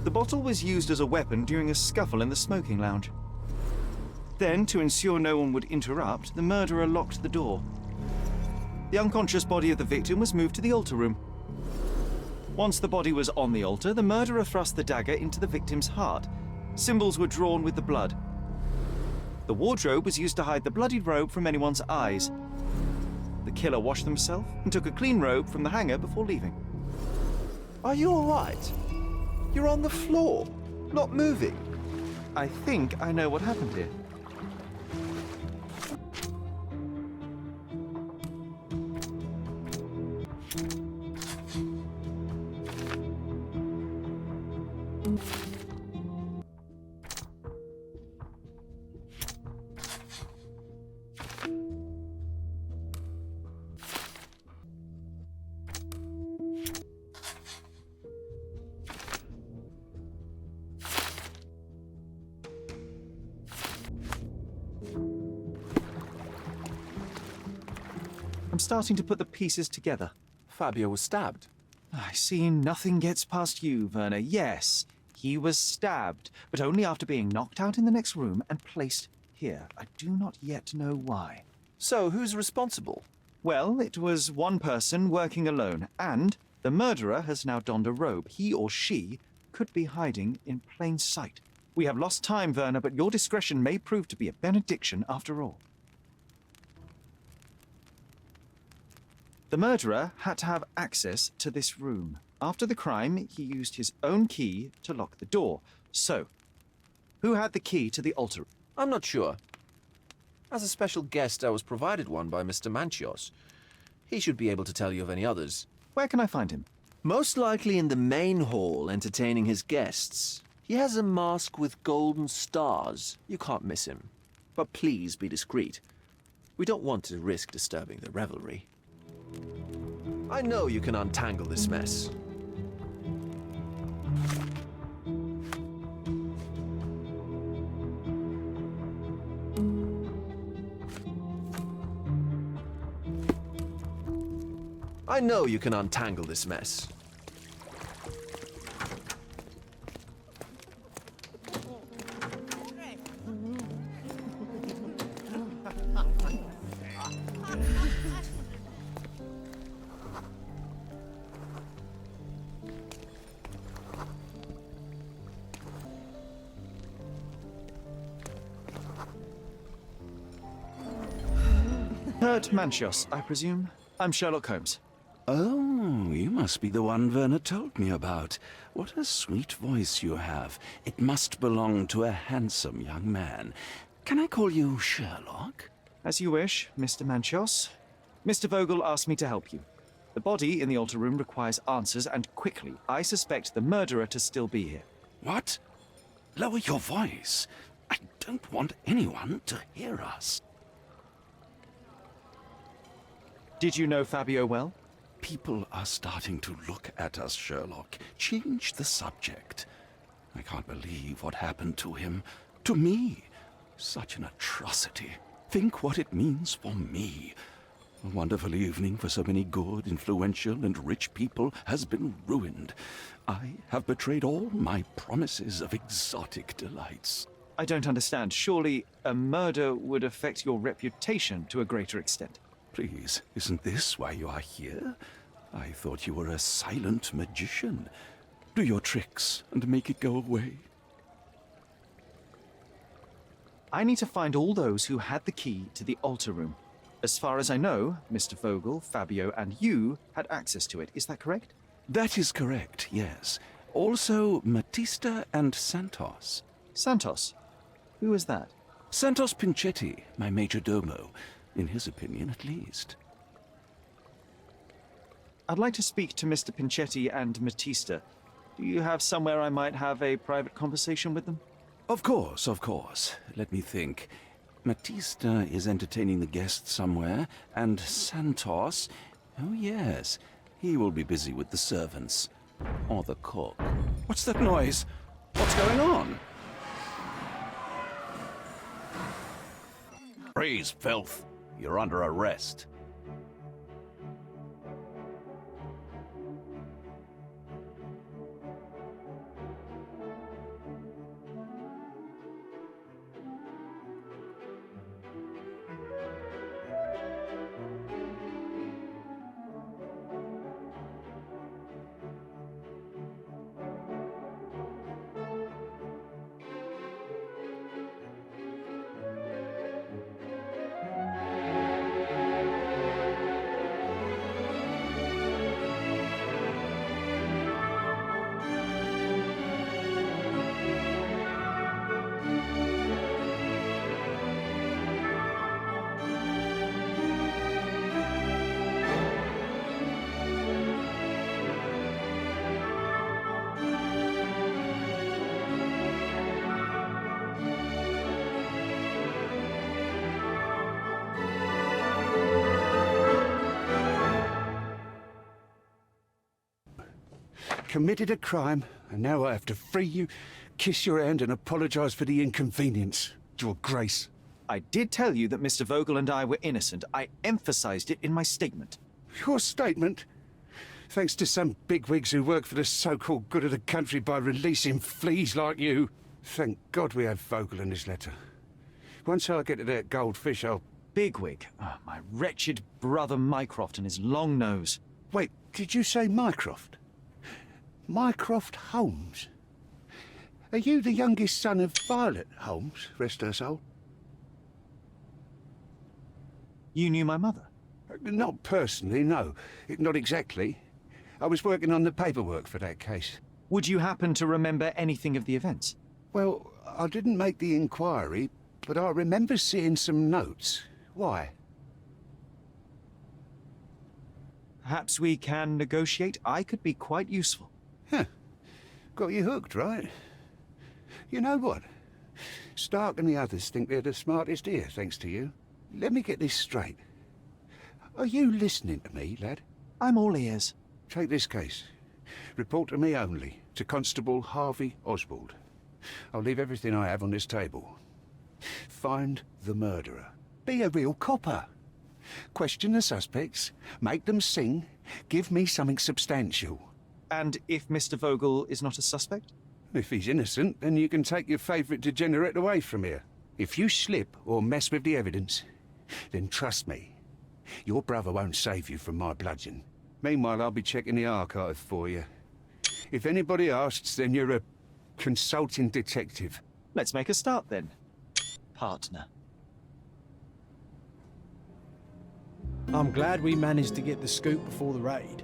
The bottle was used as a weapon during a scuffle in the smoking lounge. Then, to ensure no one would interrupt, the murderer locked the door. The unconscious body of the victim was moved to the altar room. Once the body was on the altar, the murderer thrust the dagger into the victim's heart. Symbols were drawn with the blood. The wardrobe was used to hide the bloodied robe from anyone's eyes. The killer washed himself and took a clean robe from the hanger before leaving. Are you all right? You're on the floor, not moving. I think I know what happened here. I'm starting to put the pieces together. Fabio was stabbed. I see nothing gets past you, Werner. Yes, he was stabbed, but only after being knocked out in the next room and placed here. I do not yet know why. So, who's responsible? Well, it was one person working alone, and the murderer has now donned a robe. He or she could be hiding in plain sight. We have lost time, Werner, but your discretion may prove to be a benediction after all. The murderer had to have access to this room. After the crime, he used his own key to lock the door. So, who had the key to the altar? I'm not sure. As a special guest, I was provided one by Mr. Manchios. He should be able to tell you of any others. Where can I find him? Most likely in the main hall, entertaining his guests. He has a mask with golden stars. You can't miss him. But please be discreet. We don't want to risk disturbing the revelry. I know you can untangle this mess. I know you can untangle this mess. Kurt Manchios, I presume. I'm Sherlock Holmes. Oh, you must be the one Werner told me about. What a sweet voice you have. It must belong to a handsome young man. Can I call you Sherlock? As you wish, Mr. Manchios. Mr. Vogel asked me to help you. The body in the altar room requires answers, and quickly. I suspect the murderer to still be here. What? Lower your voice. I don't want anyone to hear us. Did you know Fabio well? People are starting to look at us, Sherlock. Change the subject. I can't believe what happened to him. To me. Such an atrocity. Think what it means for me. A wonderful evening for so many good, influential, and rich people has been ruined. I have betrayed all my promises of exotic delights. I don't understand. Surely a murder would affect your reputation to a greater extent. Please, isn't this why you are here? I thought you were a silent magician. Do your tricks and make it go away. I need to find all those who had the key to the altar room. As far as I know, Mr. Vogel, Fabio, and you had access to it. Is that correct? That is correct, yes. Also, Matista and Santos. Santos? Who is that? Santos Pinchetti, my major domo. In his opinion, at least. I'd like to speak to Mr. Pinchetti and Matista. Do you have somewhere I might have a private conversation with them? Of course, Let me think. Matista is entertaining the guests somewhere, and Santos... Oh, yes. He will be busy with the servants. Or the cook. What's that noise? What's going on? Freeze, filth. You're under arrest. committed a crime, and now I have to free you, kiss your hand, and apologize for the inconvenience. Your Grace. I did tell you that Mr. Vogel and I were innocent. I emphasized it in my statement. Your statement? Thanks to some bigwigs who work for the so-called good of the country by releasing fleas like you. Thank God we have Vogel in this letter. Once I get to that goldfish, I'll... Bigwig. Oh, my wretched brother Mycroft and his long nose. Wait, did you say Mycroft? Mycroft Holmes? Are you the youngest son of Violet Holmes, rest her soul? You knew my mother? Not personally, no. Not exactly. I was working on the paperwork for that case. Would you happen to remember anything of the events? Well, I didn't make the inquiry, but I remember seeing some notes. Why? Perhaps we can negotiate. I could be quite useful. Huh. Got you hooked, right? You know what? Stark and the others think they're the smartest here, thanks to you. Let me get this straight. Are you listening to me, lad? I'm all ears. Take this case. Report to me only, to Constable Harvey Oswald. I'll leave everything I have on this table. Find the murderer. Be a real copper. Question the suspects, make them sing, give me something substantial. And if Mr. Vogel is not a suspect? If he's innocent, then you can take your favourite degenerate away from here. If you slip or mess with the evidence, then trust me, your brother won't save you from my bludgeon. Meanwhile, I'll be checking the archive for you. If anybody asks, then you're a consulting detective. Let's make a start then, partner. I'm glad we managed to get the scoop before the raid.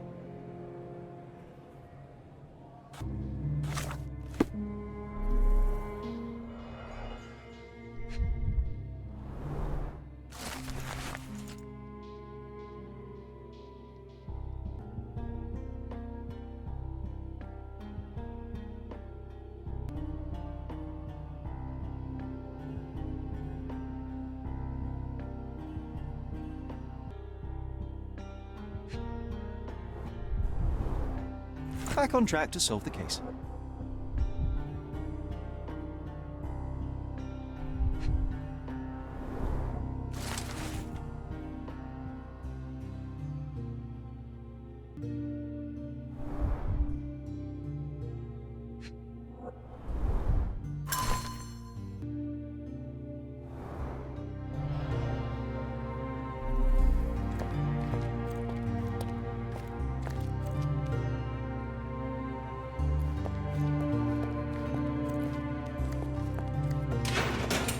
Back on track to solve the case.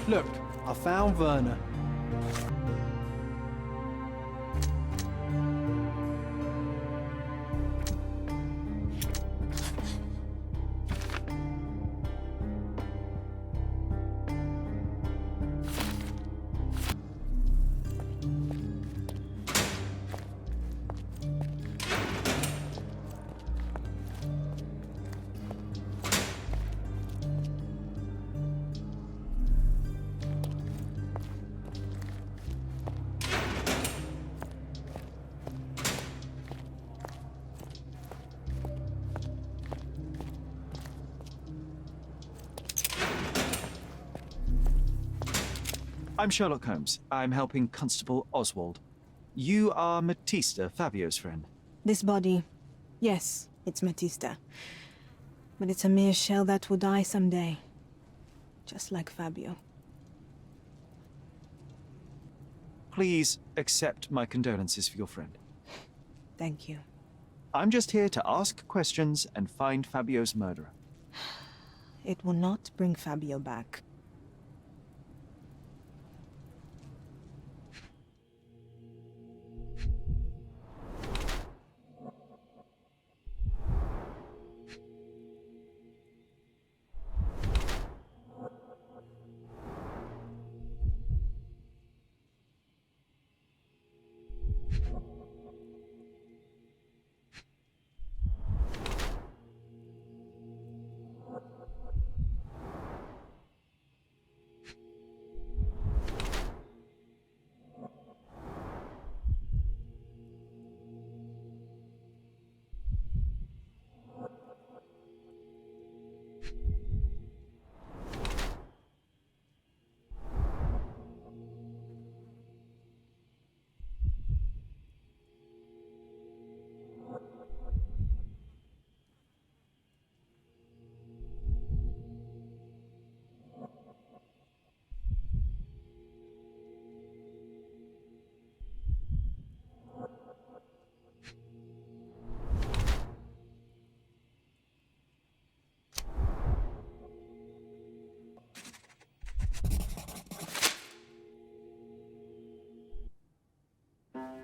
Look, I found Werner. I'm Sherlock Holmes. I'm helping Constable Oswald. You are Matista, Fabio's friend. This body, yes, it's Matista. But it's a mere shell that will die someday. Just like Fabio. Please accept my condolences for your friend. Thank you. I'm just here to ask questions and find Fabio's murderer. It will not bring Fabio back.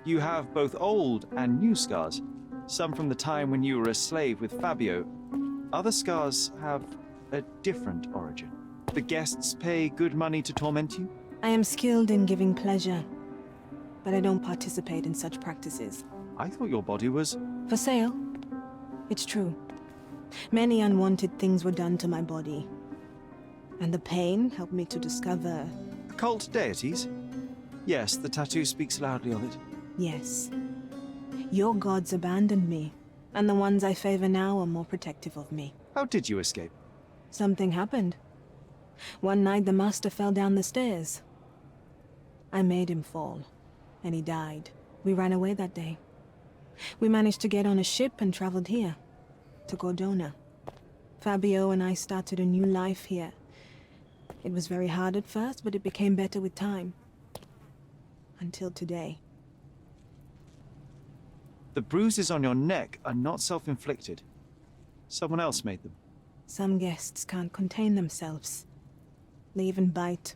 You have both old and new scars. Some from the time when you were a slave with Fabio. Other scars have a different origin. The guests pay good money to torment you? I am skilled in giving pleasure, but I don't participate in such practices. I thought your body was... For sale? It's true. Many unwanted things were done to my body. And the pain helped me to discover... Occult deities? Yes, the tattoo speaks loudly of it. Yes. Your gods abandoned me, and the ones I favor now are more protective of me. How did you escape? Something happened. One night the master fell down the stairs. I made him fall, and he died. We ran away that day. We managed to get on a ship and traveled here, to Gordona. Fabio and I started a new life here. It was very hard at first, but it became better with time. Until today. The bruises on your neck are not self-inflicted. Someone else made them. Some guests can't contain themselves. They even bite,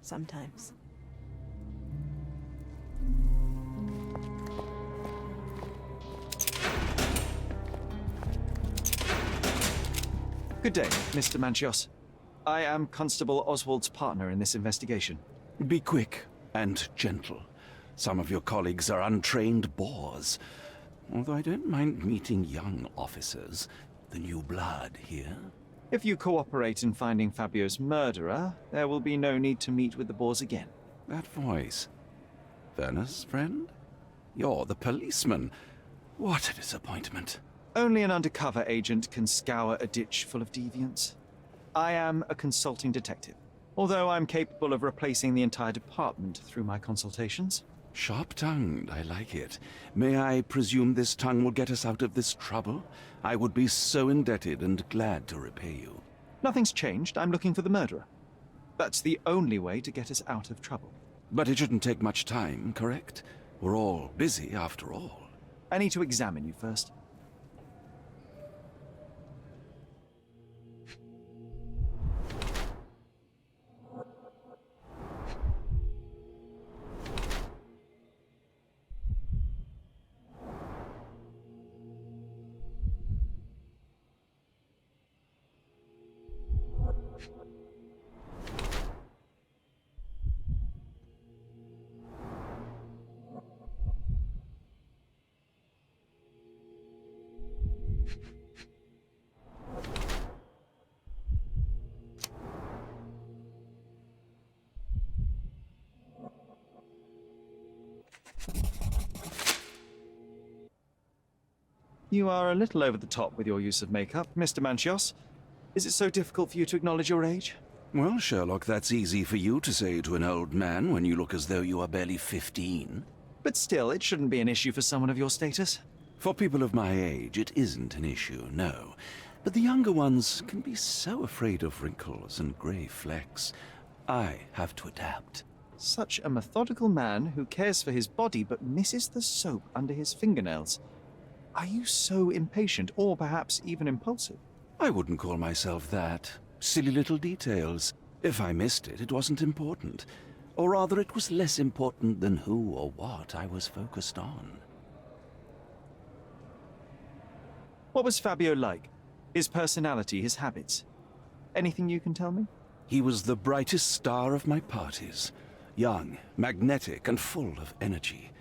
sometimes. Good day, Mr. Manchios. I am Constable Oswald's partner in this investigation. Be quick and gentle. Some of your colleagues are untrained boors. Although I don't mind meeting young officers, the new blood here. If you cooperate in finding Fabio's murderer, there will be no need to meet with the Boers again. That voice. Werner's friend? You're the policeman. What a disappointment. Only an undercover agent can scour a ditch full of deviants. I am a consulting detective, although I'm capable of replacing the entire department through my consultations. Sharp-tongued, I like it. May I presume this tongue will get us out of this trouble? I would be so indebted and glad to repay you. Nothing's changed. I'm looking for the murderer. That's the only way to get us out of trouble. But it shouldn't take much time, correct? We're all busy after all. I need to examine you first. You are a little over the top with your use of makeup, Mr. Manchios. Is it so difficult for you to acknowledge your age? Well, Sherlock, that's easy for you to say to an old man when you look as though you are barely 15. But still, it shouldn't be an issue for someone of your status. For people of my age, it isn't an issue, no. But the younger ones can be so afraid of wrinkles and grey flecks. I have to adapt. Such a methodical man who cares for his body but misses the soap under his fingernails. Are you so impatient, or perhaps even impulsive? I wouldn't call myself that. Silly little details. If I missed it, it wasn't important. Or rather, it was less important than who or what I was focused on. What was Fabio like? His personality, his habits? Anything you can tell me? He was the brightest star of my parties. Young, magnetic, and full of energy.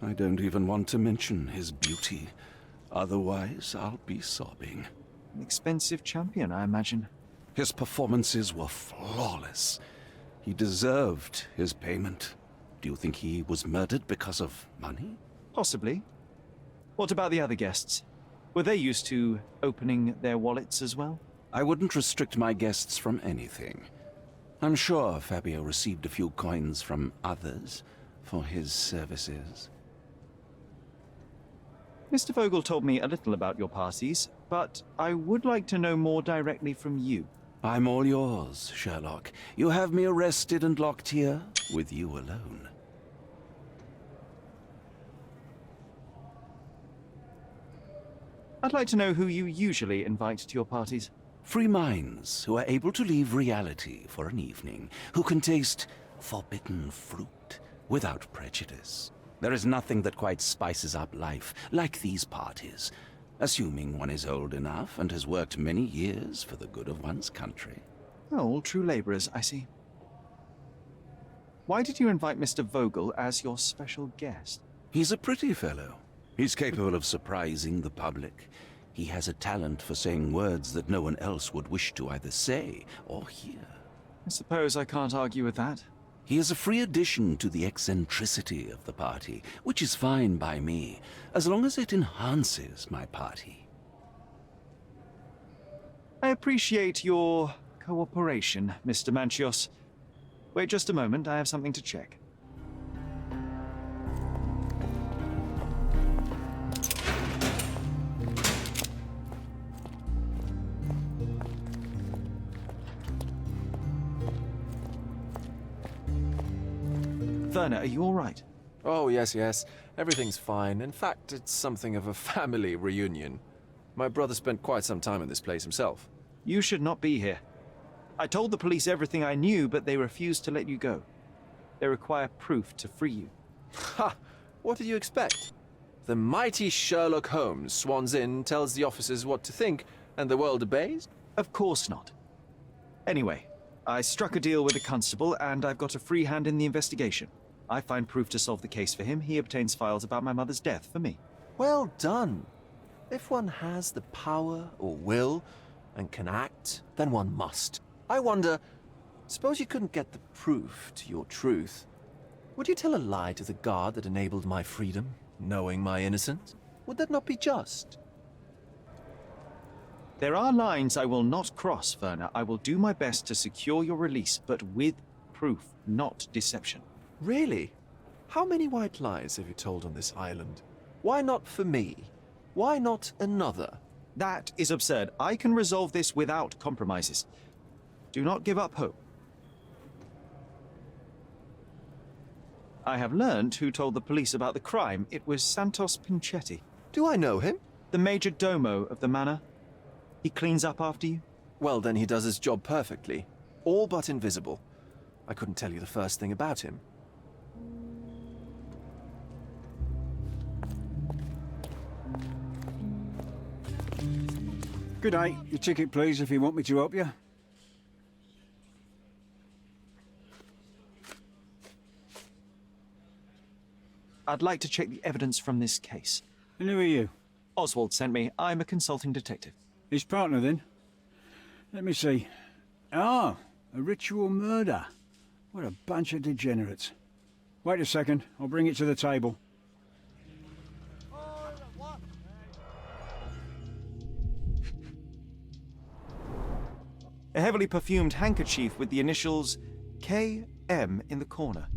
I don't even want to mention his beauty. Otherwise, I'll be sobbing. An expensive champion, I imagine. His performances were flawless. He deserved his payment. Do you think he was murdered because of money? Possibly. What about the other guests? Were they used to opening their wallets as well? I wouldn't restrict my guests from anything. I'm sure Fabio received a few coins from others for his services. Mr. Vogel told me a little about your parties, but I would like to know more directly from you. I'm all yours, Sherlock. You have me arrested and locked here with you alone. I'd like to know who you usually invite to your parties. Free minds who are able to leave reality for an evening, who can taste forbidden fruit without prejudice. There is nothing that quite spices up life like these parties, assuming one is old enough and has worked many years for the good of one's country. Oh, all true laborers, I see. Why did you invite Mr. Vogel as your special guest? He's a pretty fellow. He's capable of surprising the public. He has a talent for saying words that no one else would wish to either say or hear. I suppose I can't argue with that. He is a free addition to the eccentricity of the party, which is fine by me, as long as it enhances my party. I appreciate your cooperation, Mr. Manchios. Wait just a moment, I have something to check. Werner, are you all right? Oh, yes. Everything's fine. In fact, it's something of a family reunion. My brother spent quite some time in this place himself. You should not be here. I told the police everything I knew, but they refused to let you go. They require proof to free you. Ha! What did you expect? The mighty Sherlock Holmes swans in, tells the officers what to think, and the world obeys? Of course not. Anyway, I struck a deal with a constable, and I've got a free hand in the investigation. I find proof to solve the case for him. He obtains files about my mother's death for me. Well done. If one has the power or will and can act, then one must. I wonder, suppose you couldn't get the proof to your truth. Would you tell a lie to the guard that enabled my freedom, knowing my innocence? Would that not be just? There are lines I will not cross, Werner. I will do my best to secure your release, but with proof, not deception. Really? How many white lies have you told on this island? Why not for me? Why not another? That is absurd. I can resolve this without compromises. Do not give up hope. I have learned who told the police about the crime. It was Santos Pinchetti, Do I know him? the major domo of the manor. He cleans up after you. Well, then he does his job perfectly. All but invisible. I couldn't tell you the first thing about him. Good day. Your ticket, please, if you want me to help you. I'd like to check the evidence from this case. And who are you? Oswald sent me. I'm a consulting detective. His partner, then? Let me see. Ah, a ritual murder. What a bunch of degenerates. Wait a second. I'll bring it to the table. A heavily perfumed handkerchief with the initials KM in the corner.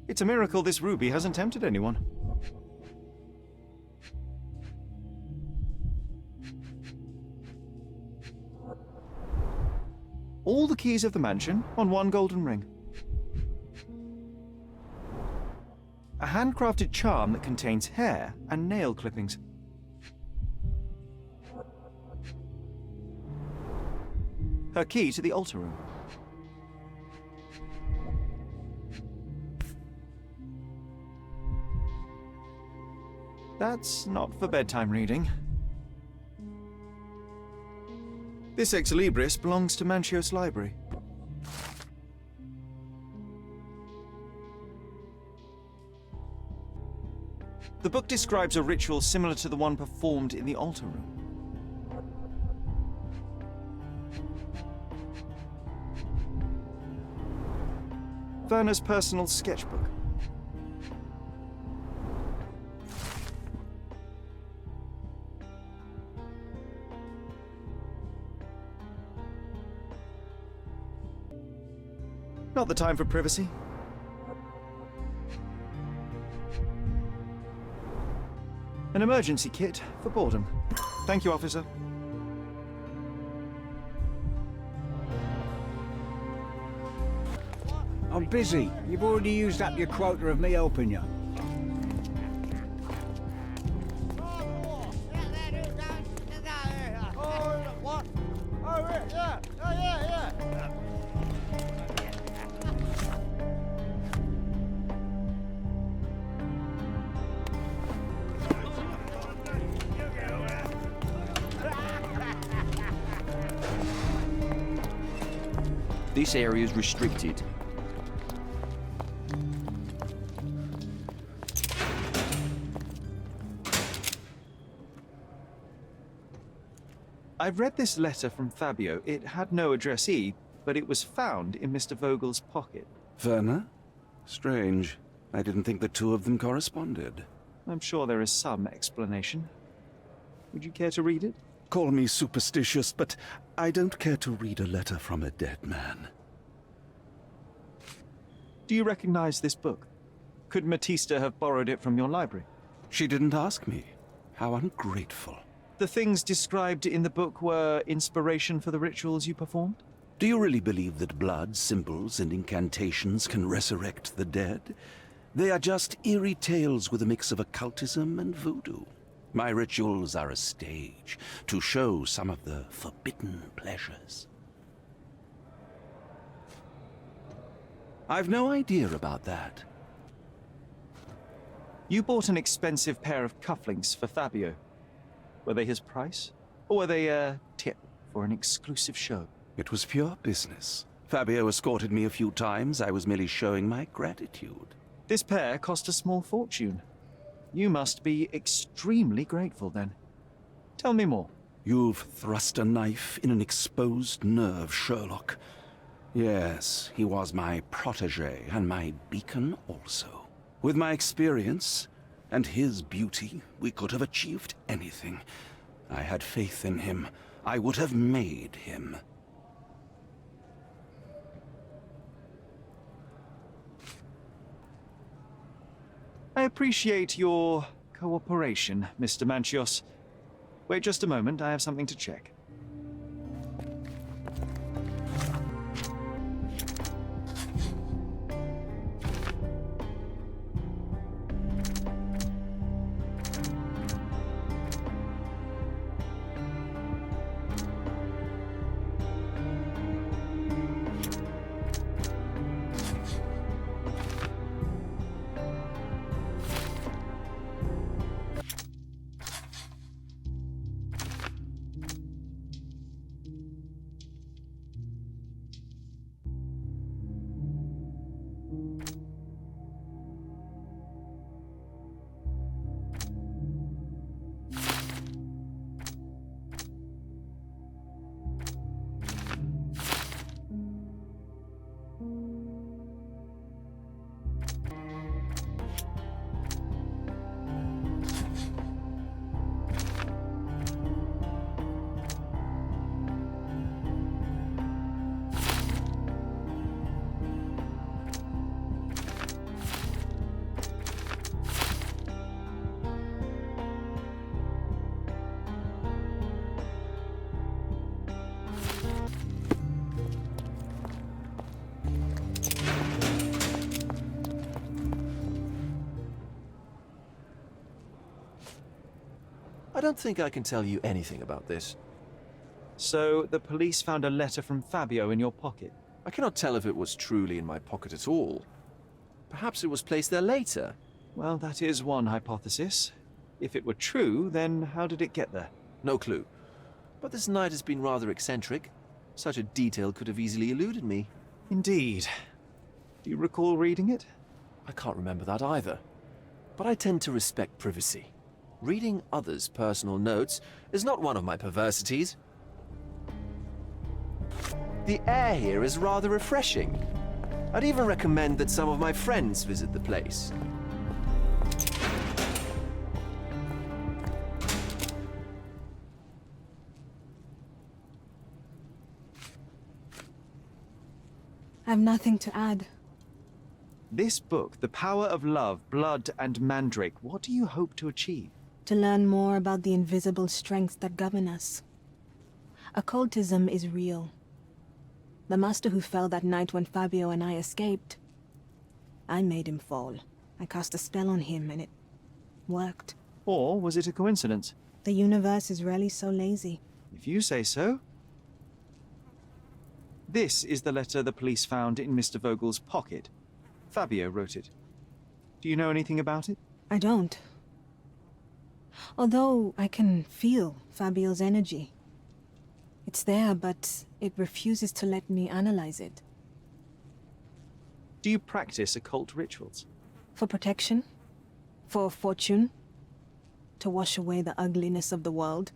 It's a miracle this ruby hasn't tempted anyone. All the keys of the mansion on one golden ring. A handcrafted charm that contains hair and nail clippings. Her key to the altar room. That's not for bedtime reading. This ex libris belongs to Manchios' library. The book describes a ritual similar to the one performed in the altar room. Werner's personal sketchbook. Not the time for privacy. An emergency kit for boredom. Thank you, officer. I'm busy. You've already used up your quota of me helping you. This area is restricted. I've read this letter from Fabio. It had no addressee, but it was found in Mr. Vogel's pocket. Werner? Strange. I didn't think the two of them corresponded. I'm sure there is some explanation. Would you care to read it? Call me superstitious, but I don't care to read a letter from a dead man. Do you recognize this book? Could Matista have borrowed it from your library? She didn't ask me. How ungrateful. The things described in the book were inspiration for the rituals you performed? Do you really believe that blood, symbols, and incantations can resurrect the dead? They are just eerie tales with a mix of occultism and voodoo. My rituals are a stage to show some of the forbidden pleasures. I've no idea about that. You bought an expensive pair of cufflinks for Fabio. Were they his price? Or were they a tip for an exclusive show? It was pure business. Fabio escorted me a few times. I was merely showing my gratitude. This pair cost a small fortune. You must be extremely grateful then. Tell me more. You've thrust a knife in an exposed nerve, Sherlock. Yes, he was my protege and my beacon also. With my experience and his beauty, we could have achieved anything. I had faith in him. I would have made him. I appreciate your cooperation, Mr. Manchios. Wait just a moment, I have something to check. I don't think I can tell you anything about this. So, the police found a letter from Fabio in your pocket. I cannot tell if it was truly in my pocket at all. Perhaps it was placed there later. Well, that is one hypothesis. If it were true, then how did it get there? No clue. But this night has been rather eccentric. Such a detail could have easily eluded me. Indeed. Do you recall reading it? I can't remember that either. But I tend to respect privacy. Reading others' personal notes is not one of my perversities. The air here is rather refreshing. I'd even recommend that some of my friends visit the place. I've nothing to add. This book, The Power of Love, Blood, and Mandrake, what do you hope to achieve? To learn more about the invisible strengths that govern us. Occultism is real. The master who fell that night when Fabio and I escaped, I made him fall. I cast a spell on him and it worked. Or was it a coincidence? The universe is rarely so lazy. If you say so. This is the letter the police found in Mr. Vogel's pocket. Fabio wrote it. Do you know anything about it? I don't. Although I can feel Fabio's energy. It's there, but it refuses to let me analyze it. Do you practice occult rituals? For protection? For fortune? To wash away the ugliness of the world?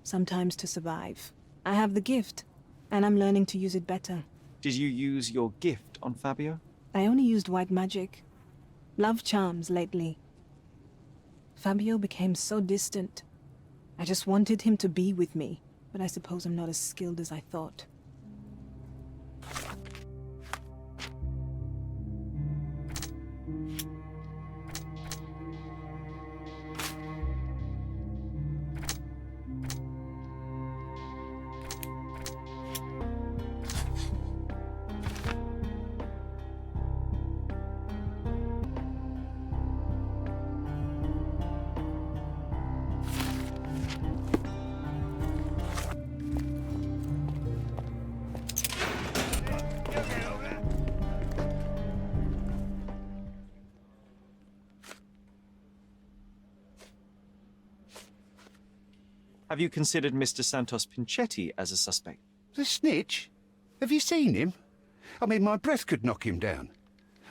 Sometimes to survive. I have the gift, and I'm learning to use it better. Did you use your gift on Fabio? I only used white magic. Love charms lately. Fabio became so distant. I just wanted him to be with me, but I suppose I'm not as skilled as I thought. Have you considered Mr. Santos Pinchetti as a suspect? The snitch? Have you seen him? I mean, my breath could knock him down.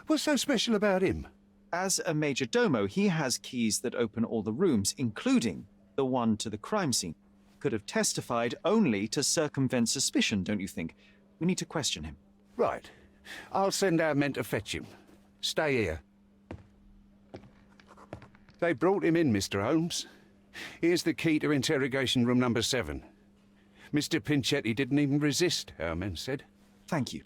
What's so special about him? As a major domo, he has keys that open all the rooms, including the one to the crime scene. Could have testified only to circumvent suspicion, don't you think? We need to question him. Right. I'll send our men to fetch him. Stay here. They brought him in, Mr. Holmes. Here's the key to interrogation room number 7. Mr. Pinchetti didn't even resist, our men said. Thank you.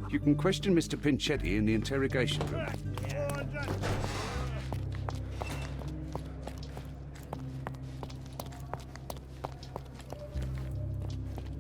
You can question Mr. Pinchetti in the interrogation room.